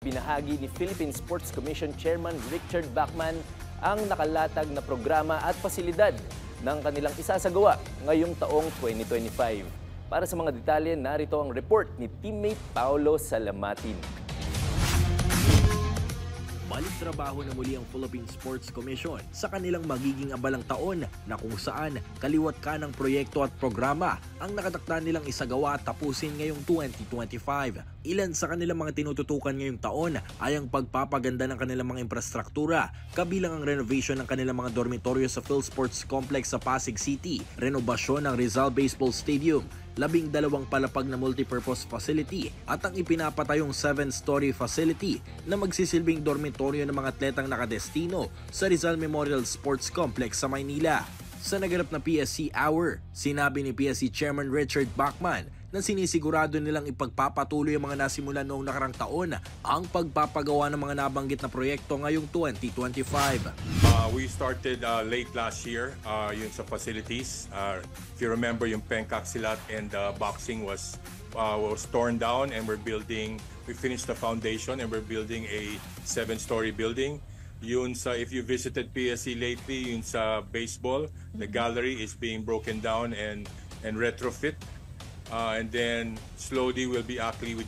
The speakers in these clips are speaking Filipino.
Ibinahagi ni Philippine Sports Commission Chairman Richard Bachman ang nakalatag na programa at pasilidad ng kanilang isasagawa ngayong taong 2025. Para sa mga detalye, narito ang report ni teammate Paolo Salamatin. Balik trabaho na muli ang Philippine Sports Commission sa kanilang magiging abalang taon na kung saan kaliwat ka ng proyekto at programa ang nakatakda nilang isagawa at tapusin ngayong 2025. Ilan sa kanilang mga tinututukan ngayong taon ay ang pagpapaganda ng kanilang mga infrastruktura, kabilang ang renovation ng kanilang mga dormitoryo sa PhilSports Complex sa Pasig City, renovasyon ng Rizal Baseball Stadium, 12 palapag na multipurpose facility at ang ipinapatayong 7-story facility na magsisilbing dormitoryo ng mga atletang nakadestino sa Rizal Memorial Sports Complex sa Maynila. Sa naganap na PSC Hour, sinabi ni PSC Chairman Richard Bachman na sinisigurado nilang ipagpapatuloy ang mga nasimulan noong nakarang taon ang pagpapagawa ng mga nabanggit na proyekto ngayong 2025. We started late last year yun sa facilities. If you remember, yung Pencaxilat and boxing was torn down and we finished the foundation and we're building a 7-story building. Yun sa, if you visited PSC lately, yun sa baseball, the gallery is being broken down and retrofit. And then slowly we'll be actually with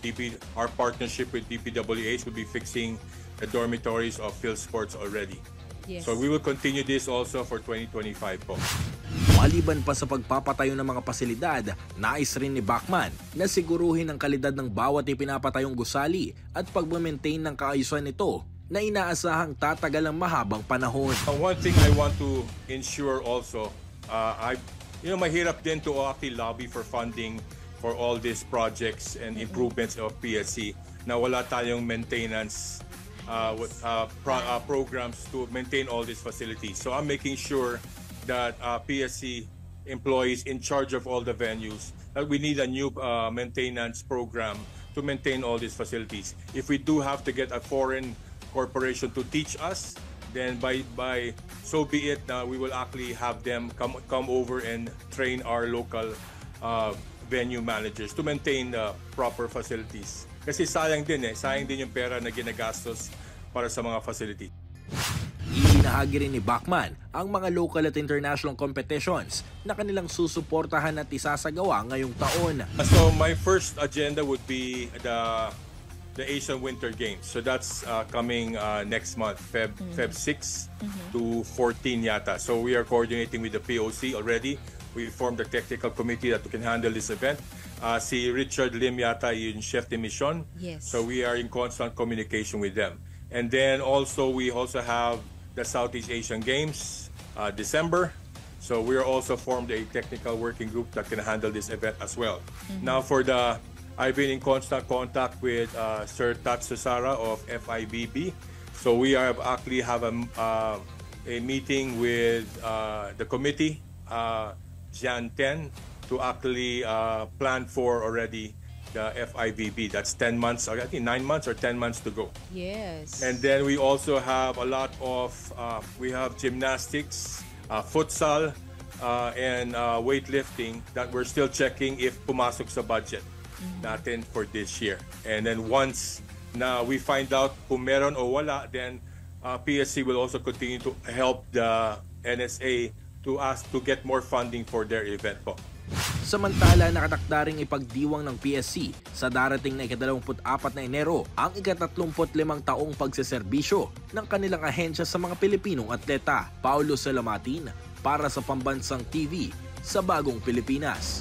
our partnership with DPWH will be fixing the dormitories of PhilSports already. Yes. So we will continue this also for 2025 po. Maliban pa sa pagpapatayo ng mga pasilidad, nais rin ni Bachman na siguruhin ang kalidad ng bawat ipinapatayong gusali at pag-maintain ng kaayusan nito na inaasahang tatagal ng mahabang panahon. One thing I want to ensure also, mahirap din to actually lobby for funding for all these projects and improvements of PSC na wala tayong maintenance programs to maintain all these facilities. So I'm making sure that PSC employees in charge of all the venues, that we need a new maintenance program to maintain all these facilities. If we do have to get a foreign corporation to teach us, then by so be it. We will actually have them come over and train our local venue managers to maintain the proper facilities. Kasi sayang din yung pera na ginagastos para sa mga facility. Ibinahagi rin ni Bachman ang mga local at international competitions na kanilang susuportahan at isasagawa ngayong taon. So my first agenda would be the Asian Winter Games. So that's coming next month, Feb 6 to 14 yata. So we are coordinating with the POC already. We formed a technical committee that can handle this event. Si Richard Lim yata yung chef de mission. Yes. So we are in constant communication with them. And then we also have the Southeast Asian Games, December. So we are also formed a technical working group that can handle this event as well. Now I've been in constant contact with Sir Tatsu Sara of FIVB. So we actually have a meeting with the committee, Jan 10, to actually plan for already the FIVB. That's 10 months, I think 9 months or 10 months to go. Yes. And then we also have a lot of, we have gymnastics, futsal, and weightlifting that we're still checking if pumasok sa budget natin for this year. And then once na we find out kung meron o wala, then PSC will also continue to help the NSA to ask to get more funding for their event po. Samantala, nakatakda ring ipagdiwang ng PSC sa darating na ika-24 na Enero ang ika-35 taong pagseserbisyo ng kanilang ahensya sa mga Pilipinong atleta. Paolo Salamatin para sa Pambansang TV sa Bagong Pilipinas.